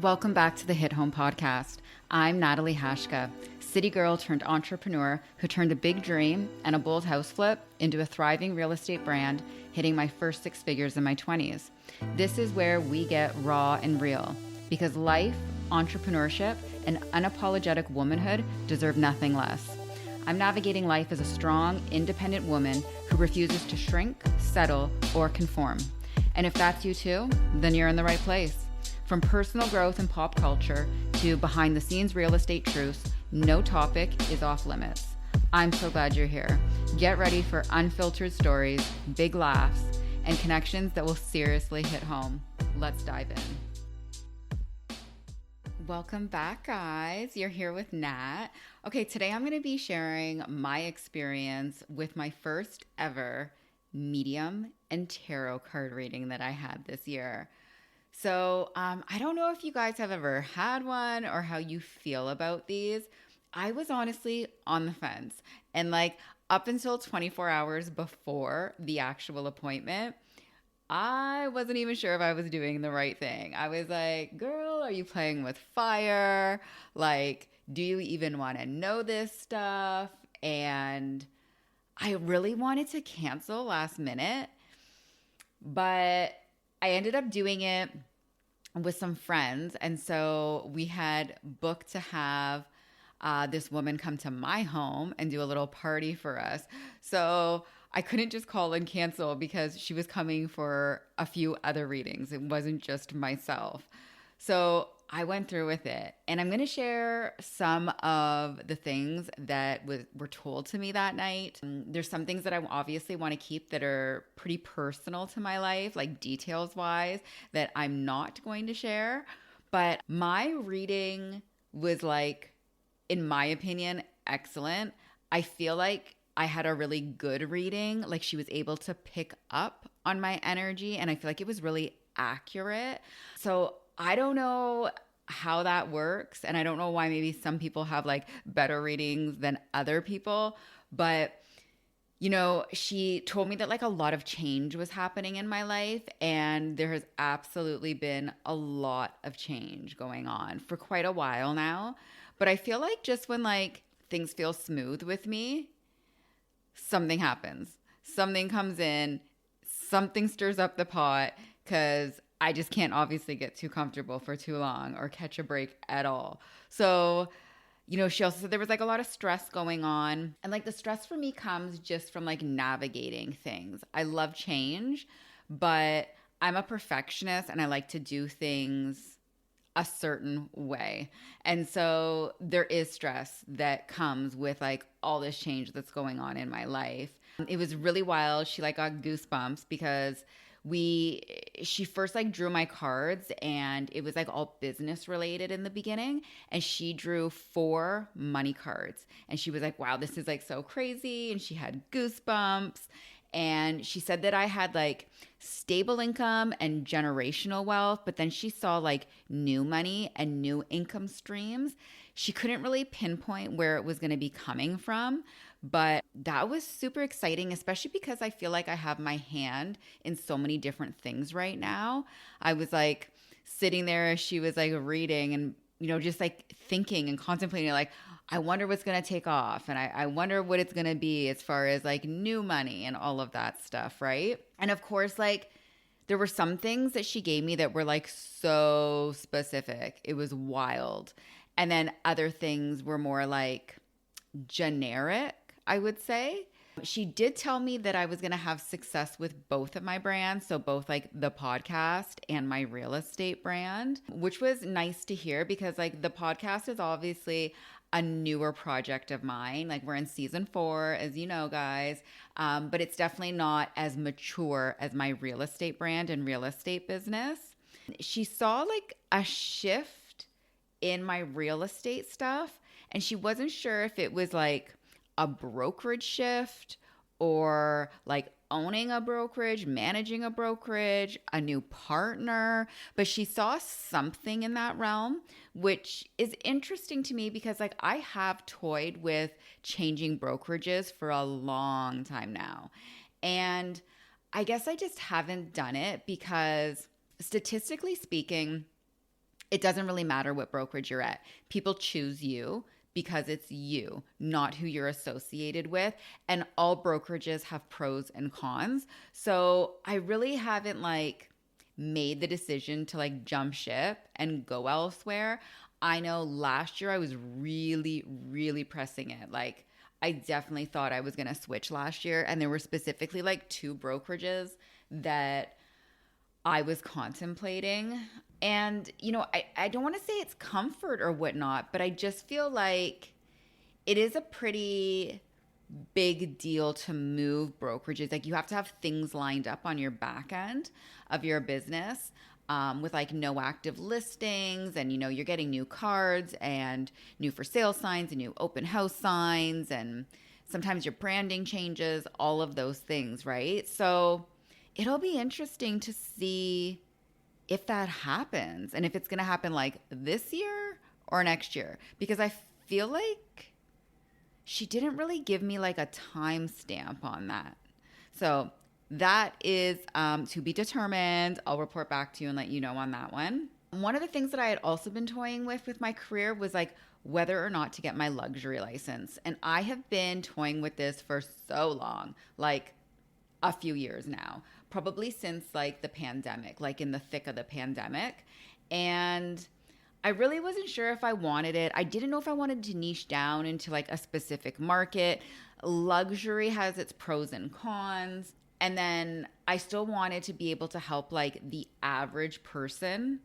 Welcome back to the Hit Home Podcast. I'm Natalie Hashka, city girl turned entrepreneur who turned a big dream and a bold house flip into a thriving real estate brand, hitting my first six figures in my 20s. This is where we get raw and real, because life, entrepreneurship, and unapologetic womanhood deserve nothing less. I'm navigating life as a strong, independent woman who refuses to shrink, settle, or conform. And if that's you too, then you're in the right place. From personal growth and pop culture to behind the scenes real estate truths, no topic is off limits. I'm so glad you're here. Get ready for unfiltered stories, big laughs, and connections that will seriously hit home. Let's dive in. Welcome back, guys. You're here with Nat. Okay, today I'm going to be sharing my experience with my first ever medium and tarot card reading that I had this year. So I don't know if you guys have ever had one or how you feel about these. I was honestly on the fence. And up until 24 hours before the actual appointment, I wasn't even sure if I was doing the right thing. I was like, girl, are you playing with fire? Do you even want to know this stuff? And I really wanted to cancel last minute, but I ended up doing it with some friends. And so we had booked to have this woman come to my home and do a little party for us. So I couldn't just call and cancel because she was coming for a few other readings. It wasn't just myself. So I went through with it, and I'm going to share some of the things that were told to me that night. There's some things that I obviously want to keep that are pretty personal to my life, like details wise, that I'm not going to share. But my reading was in my opinion, excellent. I feel like I had a really good reading. She was able to pick up on my energy, and I feel like it was really accurate. So I don't know how that works, and I don't know why maybe some people have better readings than other people, but she told me that a lot of change was happening in my life, and there has absolutely been a lot of change going on for quite a while now. But I feel like just when things feel smooth with me, something happens. Something comes in, something stirs up the pot, because I just can't obviously get too comfortable for too long or catch a break at all. So, she also said there was a lot of stress going on. And the stress for me comes just from navigating things. I love change, but I'm a perfectionist and I like to do things a certain way. And so there is stress that comes with all this change that's going on in my life. It was really wild. She got goosebumps because she first drew my cards, and it was all business related in the beginning, and she drew 4 money cards, and she was like, wow, this is so crazy, and she had goosebumps. And she said that I had stable income and generational wealth, but then she saw new money and new income streams. She couldn't really pinpoint where it was going to be coming from, but that was super exciting, especially because I feel like I have my hand in so many different things right now. I was sitting there as she was reading and, just thinking and contemplating, I wonder what's going to take off. And I wonder what it's going to be as far as new money and all of that stuff. Right. And of course, there were some things that she gave me that were so specific. It was wild. And then other things were more generic, I would say. She did tell me that I was going to have success with both of my brands. So both the podcast and my real estate brand, which was nice to hear because the podcast is obviously a newer project of mine. We're in season 4, as you know, guys. But it's definitely not as mature as my real estate brand and real estate business. She saw a shift in my real estate stuff, and she wasn't sure if it was a brokerage shift or owning a brokerage, managing a brokerage, a new partner. But she saw something in that realm, which is interesting to me because I have toyed with changing brokerages for a long time now. And I guess I just haven't done it because statistically speaking, it doesn't really matter what brokerage you're at. People choose you because it's you, not who you're associated with. And all brokerages have pros and cons. So I really haven't like made the decision to like jump ship and go elsewhere. I know last year I was really, really pressing it. Like I definitely thought I was going to switch last year. And there were specifically like 2 brokerages that I was contemplating. And, you know, I don't want to say it's comfort or whatnot, but I just feel like it is a pretty big deal to move brokerages. Like you have to have things lined up on your back end of your business, with like no active listings, and, you know, you're getting new cards and new for sale signs and new open house signs, and sometimes your branding changes, all of those things, right? So it'll be interesting to see if that happens and if it's going to happen like this year or next year, because I feel like she didn't really give me like a timestamp on that. So that is to be determined. I'll report back to you and let you know on that one. One of the things that I had also been toying with my career was like whether or not to get my luxury license. And I have been toying with this for so long, like a few years now, probably since like the pandemic, like in the thick of the pandemic. And I really wasn't sure if I wanted it. I didn't know if I wanted to niche down into like a specific market. Luxury has its pros and cons. And then I still wanted to be able to help like the average person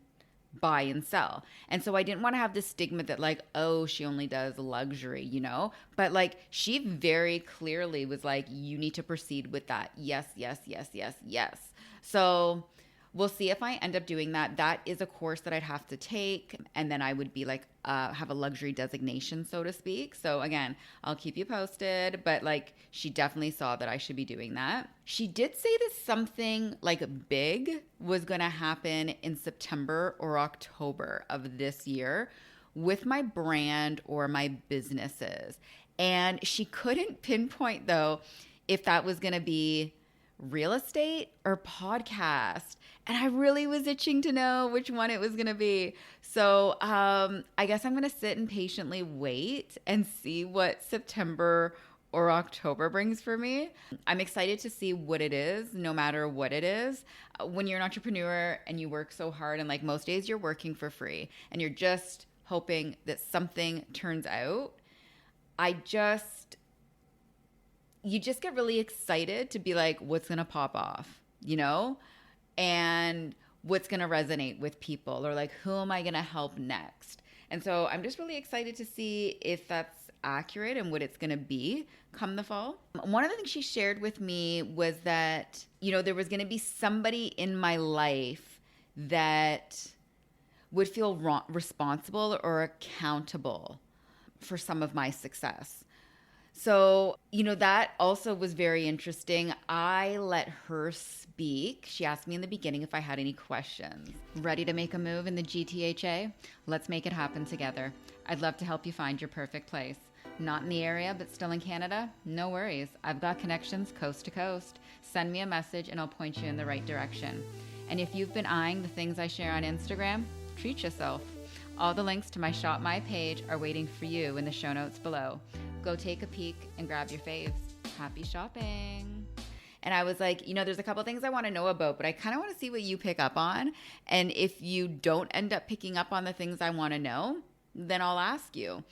buy and sell. And so I didn't want to have this stigma that like, oh, she only does luxury, you know? But like she very clearly was like, you need to proceed with that. Yes, yes, yes, yes, yes. So we'll see if I end up doing that. That is a course that I'd have to take. And then I would be like, have a luxury designation, so to speak. So again, I'll keep you posted. But like, she definitely saw that I should be doing that. She did say that something like big was going to happen in September or October of this year with my brand or my businesses. And she couldn't pinpoint though if that was going to be real estate or podcast. And I really was itching to know which one it was going to be. So I guess I'm going to sit and patiently wait and see what September or October brings for me. I'm excited to see what it is, no matter what it is. When you're an entrepreneur and you work so hard, and like most days you're working for free and you're just hoping that something turns out, you just get really excited to be like, what's going to pop off, you know? And what's going to resonate with people, or like, who am I going to help next? And so I'm just really excited to see if that's accurate and what it's going to be come the fall. One of the things she shared with me was that, you know, there was going to be somebody in my life that would feel responsible or accountable for some of my success. So, you know, that also was very interesting. I let her speak. She asked me in the beginning if I had any questions. Ready to make a move in the GTHA? Let's make it happen together. I'd love to help you find your perfect place. Not in the area, but still in Canada? No worries. I've got connections coast to coast. Send me a message and I'll point you in the right direction. And if you've been eyeing the things I share on Instagram, treat yourself. All the links to my Shop My page are waiting for you in the show notes below. Go take a peek and grab your faves. Happy shopping. And I was like, you know, there's a couple things I want to know about, but I kind of want to see what you pick up on. And if you don't end up picking up on the things I want to know, then I'll ask you.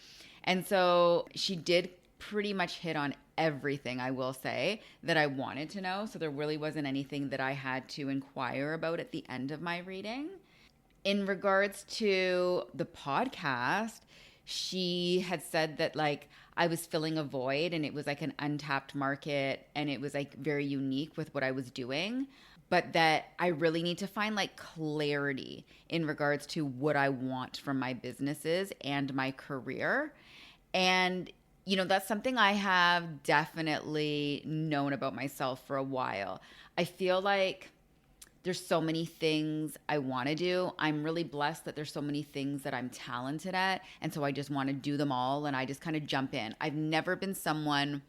And so she did pretty much hit on everything, I will say, that I wanted to know. So there really wasn't anything that I had to inquire about at the end of my reading. In regards to the podcast, she had said that like I was filling a void and it was like an untapped market and it was like very unique with what I was doing, but that I really need to find like clarity in regards to what I want from my businesses and my career. And, you know, that's something I have definitely known about myself for a while. I feel like there's so many things I want to do. I'm really blessed that there's so many things that I'm talented at. And so I just want to do them all. And I just kind of jump in. I've never been someone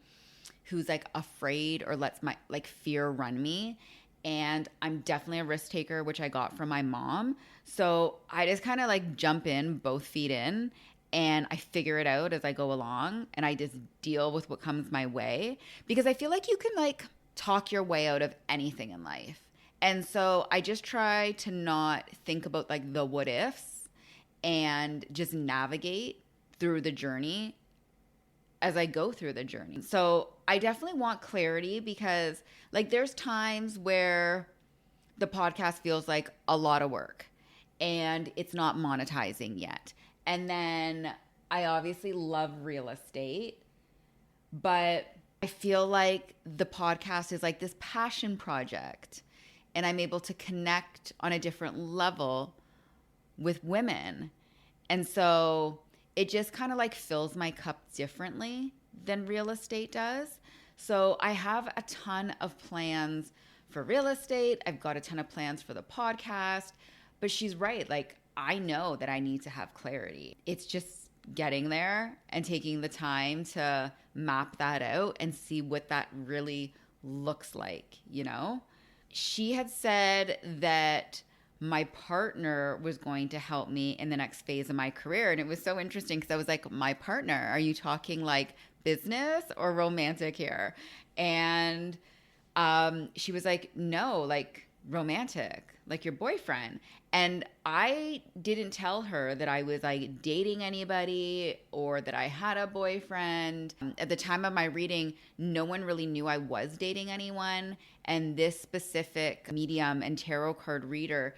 who's like afraid or lets my like fear run me. and I'm definitely a risk taker, which I got from my mom. So I just kind of like jump in, both feet in, and I figure it out as I go along, and I just deal with what comes my way, because I feel like you can like talk your way out of anything in life. And so I just try to not think about like the what ifs and just navigate through the journey as I go through the journey. So I definitely want clarity, because like there's times where the podcast feels like a lot of work and it's not monetizing yet. And then I obviously love real estate, but I feel like the podcast is like this passion project, and I'm able to connect on a different level with women. And so it just kind of like fills my cup differently than real estate does. So I have a ton of plans for real estate. I've got a ton of plans for the podcast, but she's right. Like, I know that I need to have clarity. It's just getting there and taking the time to map that out and see what that really looks like, you know? She had said that my partner was going to help me in the next phase of my career. And it was so interesting because I was like, my partner, are you talking like business or romantic here? And she was like, no, like romantic, like your boyfriend. And I didn't tell her that I was like dating anybody or that I had a boyfriend. At the time of my reading, no one really knew I was dating anyone. And this specific medium and tarot card reader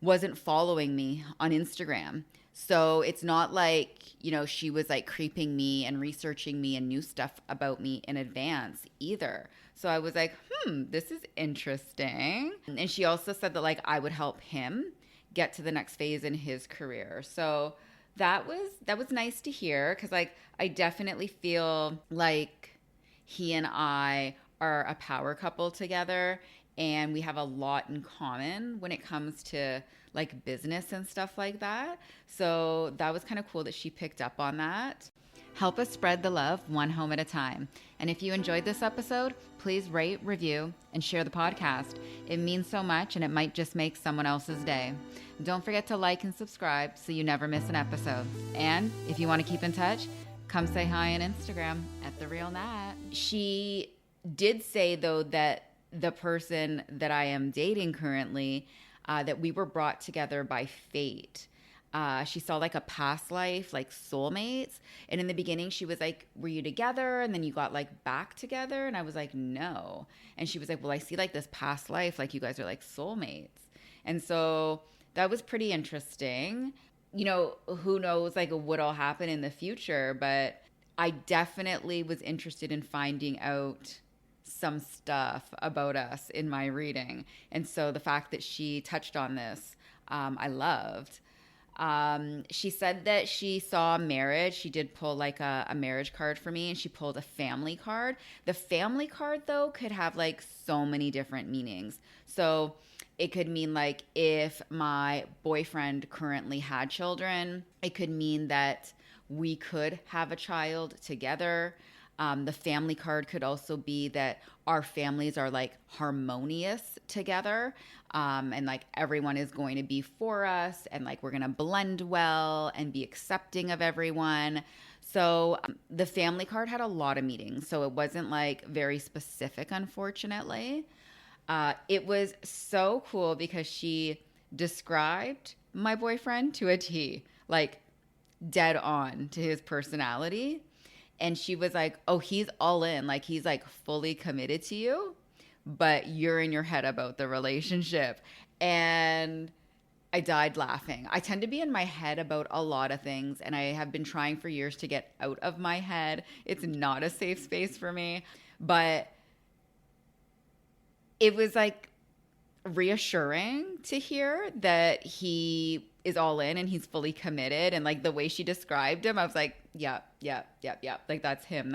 wasn't following me on Instagram. So it's not like, you know, she was like creeping me and researching me and knew stuff about me in advance either. So I was like, this is interesting. And she also said that like I would help him get to the next phase in his career. So that was nice to hear, because like I definitely feel like he and I are a power couple together, and we have a lot in common when it comes to like business and stuff like that. So that was kind of cool that she picked up on that. Help us spread the love one home at a time. And if you enjoyed this episode, please rate, review, and share the podcast. It means so much, and it might just make someone else's day. Don't forget to like and subscribe so you never miss an episode. And if you want to keep in touch, come say hi on Instagram at @TheRealNat. She did say, though, that the person that I am dating currently, that we were brought together by fate. She saw like a past life, like soulmates. And in the beginning, she was like, were you together? And then you got like back together? And I was like, no. And she was like, well, I see like this past life, like you guys are like soulmates. And so that was pretty interesting. You know, who knows like what will happen in the future, but I definitely was interested in finding out some stuff about us in my reading. And so the fact that she touched on this, I loved. She said that she saw marriage. She did pull like a marriage card for me, and she pulled a family card. The family card, though, could have like so many different meanings. So it could mean like if my boyfriend currently had children, it could mean that we could have a child together. The family card could also be that our families are like harmonious together, and like everyone is going to be for us, and like we're going to blend well and be accepting of everyone. So the family card had a lot of meanings. So it wasn't like very specific, unfortunately. It was so cool because she described my boyfriend to a T, like dead on to his personality. And she was like, oh, he's all in. Like, he's like fully committed to you, but you're in your head about the relationship. And I died laughing. I tend to be in my head about a lot of things, and I have been trying for years to get out of my head. It's not a safe space for me, but it was like reassuring to hear that he is all in and he's fully committed. And like the way she described him, I was like, yep. Like that's him.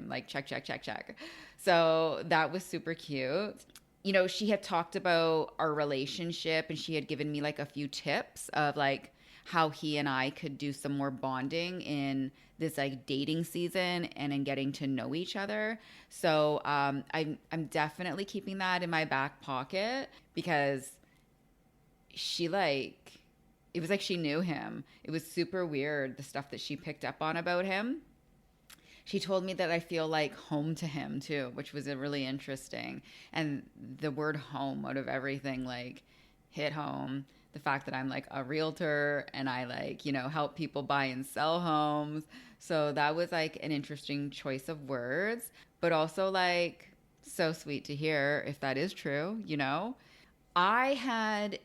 Like check. So that was super cute. You know, she had talked about our relationship, and she had given me like a few tips of like how he and I could do some more bonding in this like dating season and in getting to know each other. So I'm definitely keeping that in my back pocket because she like it was like she knew him. It was super weird, the stuff that she picked up on about him. She told me that I feel like home to him too, which was a really interesting. And the word home out of everything like hit home. The fact that I'm like a realtor and I like, help people buy and sell homes. So that was like an interesting choice of words, but also like so sweet to hear if that is true. I had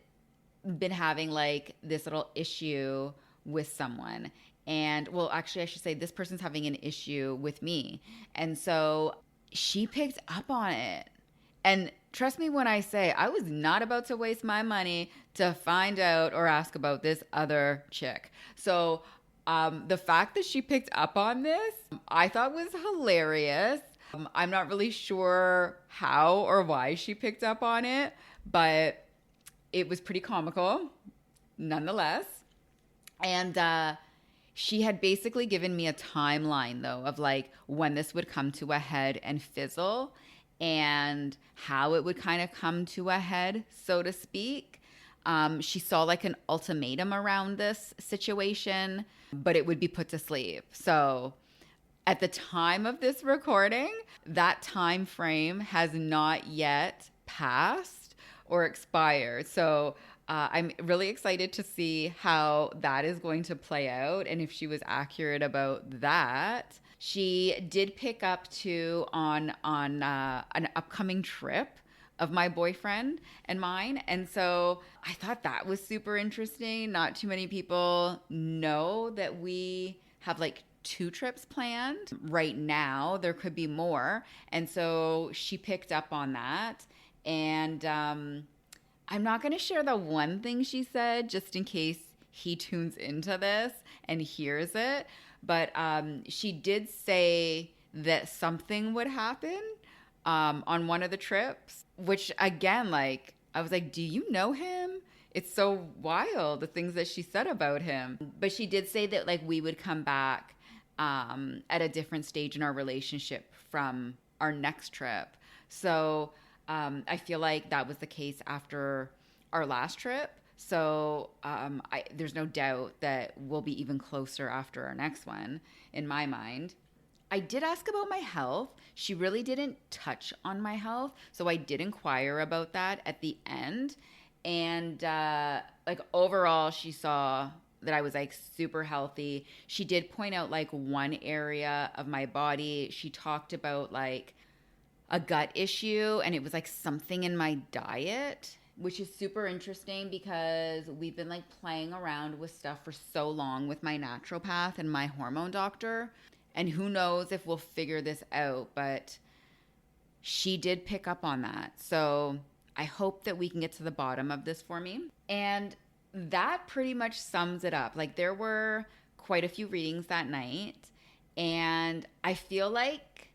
been having like this little issue with someone. And well, actually, I should say this person's having an issue with me. And so she picked up on it. And trust me when I say I was not about to waste my money to find out or ask about this other chick. So the fact that she picked up on this, I thought was hilarious. I'm not really sure how or why she picked up on it, but it was pretty comical nonetheless. And she had basically given me a timeline, though, of like when this would come to a head and fizzle and how it would kind of come to a head, so to speak. She saw like an ultimatum around this situation, but it would be put to sleep. So at the time of this recording, that time frame has not yet passed or expired. So I'm really excited to see how that is going to play out and if she was accurate about that. She did pick up too on an upcoming trip of my boyfriend and mine. And so I thought that was super interesting. Not too many people know that we have like 2 trips planned right now. There could be more. And so she picked up on that. And I'm not going to share the one thing she said just in case he tunes into this and hears it. But she did say that something would happen on one of the trips, which again, like, I was like, do you know him? It's so wild, the things that she said about him. But she did say that, like, we would come back at a different stage in our relationship from our next trip. So I feel like that was the case after our last trip. So there's no doubt that we'll be even closer after our next one, in my mind. I did ask about my health. She really didn't touch on my health. So I did inquire about that at the end. And like overall, she saw that I was like super healthy. She did point out like one area of my body. She talked about like a gut issue, and it was like something in my diet, which is super interesting because we've been like playing around with stuff for so long with my naturopath and my hormone doctor. And who knows if we'll figure this out, but she did pick up on that. So I hope that we can get to the bottom of this for me. And that pretty much sums it up. Like there were quite a few readings that night, and I feel like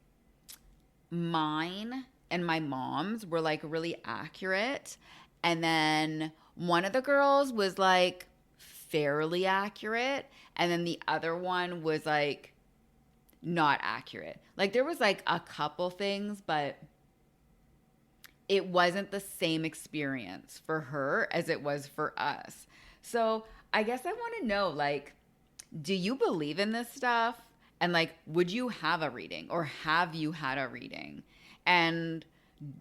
mine and my mom's were like really accurate. And then one of the girls was like fairly accurate. And then the other one was like not accurate. Like there was like a couple things, but it wasn't the same experience for her as it was for us. So I guess I want to know, like, do you believe in this stuff? And like, would you have a reading, or have you had a reading? And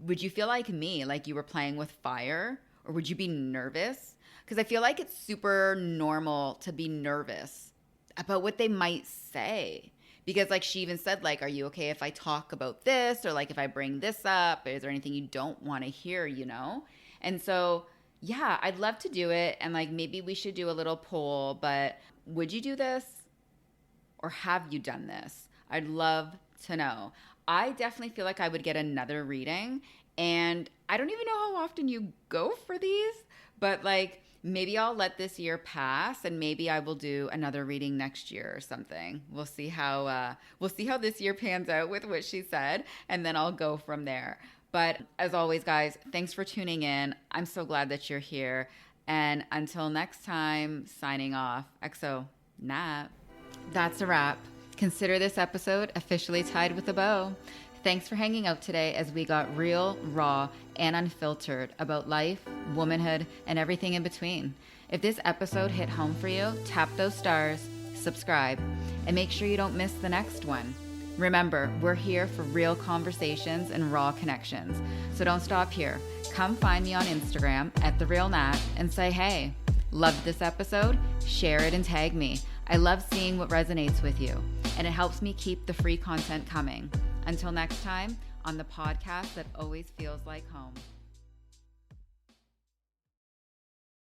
would you feel like me, like you were playing with fire, or would you be nervous? Because I feel like it's super normal to be nervous about what they might say. Because like she even said, like, are you okay if I talk about this? Or like if I bring this up, is there anything you don't want to hear, And so, yeah, I'd love to do it. And like, maybe we should do a little poll, but would you do this? Or have you done this? I'd love to know. I definitely feel like I would get another reading. And I don't even know how often you go for these, but like maybe I'll let this year pass and maybe I will do another reading next year or something. We'll see how this year pans out with what she said, and then I'll go from there. But as always, guys, thanks for tuning in. I'm so glad that you're here. And until next time, signing off. XO, Nat. That's a wrap. Consider this episode officially tied with a bow. Thanks for hanging out today as we got real, raw, and unfiltered about life, womanhood, and everything in between. If this episode hit home for you, tap those stars, subscribe, and make sure you don't miss the next one. Remember, we're here for real conversations and raw connections. So don't stop here. Come find me on Instagram @TheRealNat and say, hey, loved this episode? Share it and tag me. I love seeing what resonates with you, and it helps me keep the free content coming. Until next time, on the podcast that always feels like home.